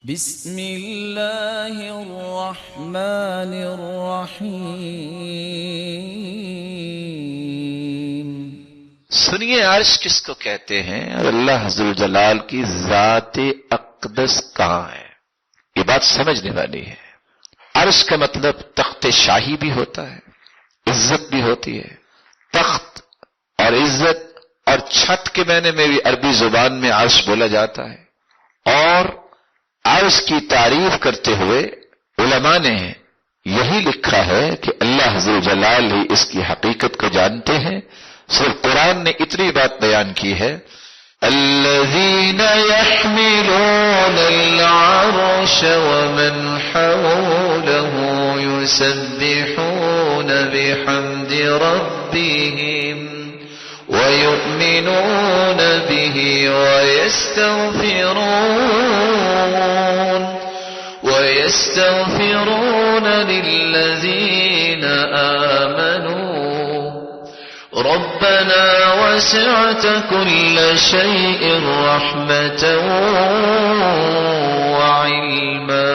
بسم اللہ الرحمن الرحیم۔ سنیے عرش کس کو کہتے ہیں اور اللہ ذوالجلال کی ذات اقدس کہاں ہے؟ یہ بات سمجھنے والی ہے۔ عرش کا مطلب تخت شاہی بھی ہوتا ہے، عزت بھی ہوتی ہے۔ تخت اور عزت اور چھت کے معنی میں بھی عربی زبان میں عرش بولا جاتا ہے۔ اور عرش کی تعریف کرتے ہوئے علماء نے یہی لکھا ہے کہ اللہ ذوالجلال ہی اس کی حقیقت کو جانتے ہیں۔ صرف قرآن نے اتنی بات بیان کی ہے، الذین یحملون العرش ومن حولہ یسبحون بحمد ربهم وَيُؤْمِنُونَ بِهِ وَيَسْتَغْفِرُونَ لِلَّذِينَ آمَنُوا رَبَّنَا وَسِعْتَ كُلَّ شَيْءٍ رَحْمَةً وَعِلْمًا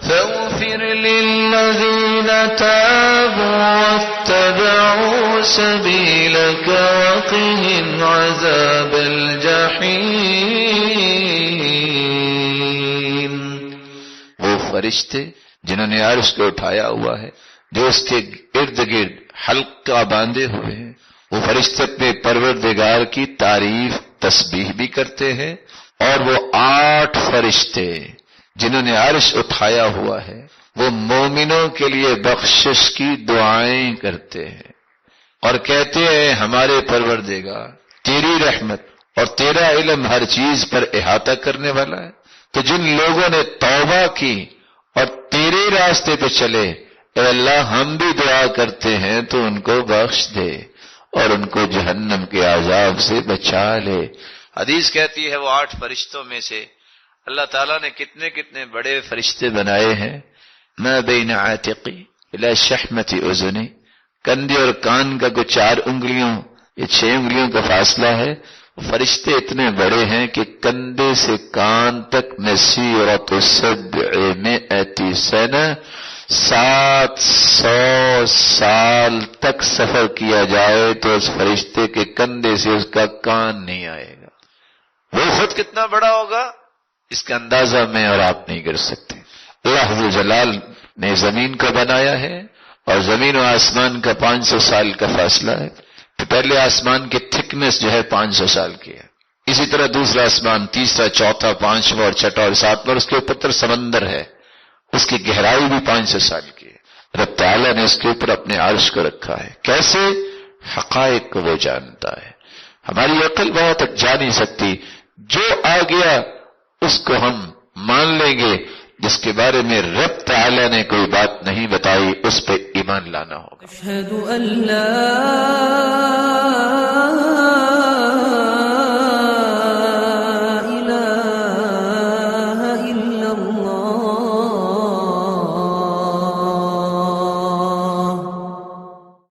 فاغفر للذين تابوا واتبعوا سبيلك وقهم عذاب الجحيم۔ وہ فرشتے جنہوں نے عرش کو اٹھایا ہوا ہے، جو اس کے ارد گرد حلقہ باندھے ہوئے ہیں، وہ فرشتے اپنے پروردگار کی تعریف تسبیح بھی کرتے ہیں۔ اور وہ 8 فرشتے جنہوں نے عرش اٹھایا ہوا ہے، وہ مومنوں کے لیے بخشش کی دعائیں کرتے ہیں اور کہتے ہیں، ہمارے پروردگار تیری رحمت اور تیرا علم ہر چیز پر احاطہ کرنے والا ہے، تو جن لوگوں نے توبہ کی اور تیرے راستے پہ چلے، اے اللہ ہم بھی دعا کرتے ہیں تو ان کو بخش دے اور ان کو جہنم کے عذاب سے بچا لے۔ حدیث کہتی ہے وہ 8 فرشتوں میں سے اللہ تعالیٰ نے کتنے کتنے بڑے فرشتے بنائے ہیں۔ ما بین عاتقی الی شحمت اذنی، کندھے اور کان کا کو 4 انگلیوں یہ 6 انگلیوں کا فاصلہ ہے۔ فرشتے اتنے بڑے ہیں کہ کندھے سے کان تک مسیرۃ 700 سنہ، 700 سال تک سفر کیا جائے تو اس فرشتے کے کندھے سے اس کا کان نہیں آئے گا۔ وہ خود کتنا بڑا ہوگا اس کا اندازہ میں اور آپ نہیں کر سکتے۔ اللہ ذوالجلال نے زمین کو بنایا ہے اور زمین و آسمان کا 500 سال کا فاصلہ ہے۔ تو پہلے آسمان کی تھکنس جو ہے 500 سال کی ہے، اسی طرح دوسرا آسمان، تیسرا، چوتھا، 5واں اور 6واں اور 7واں، اور اس کے اوپر سمندر ہے، اس کی گہرائی بھی 500 سال کی ہے۔ رب تعالیٰ نے اس کے اوپر اپنے عرش کو رکھا ہے۔ کیسے؟ حقائق کو وہ جانتا ہے، ہماری عقل وہاں تک جا نہیں سکتی۔ جو آ گیا اس کو ہم مان لیں گے، جس کے بارے میں رب تعالیٰ نے کوئی بات نہیں بتائی اس پہ ایمان لانا ہوگا۔ اشہد ان لا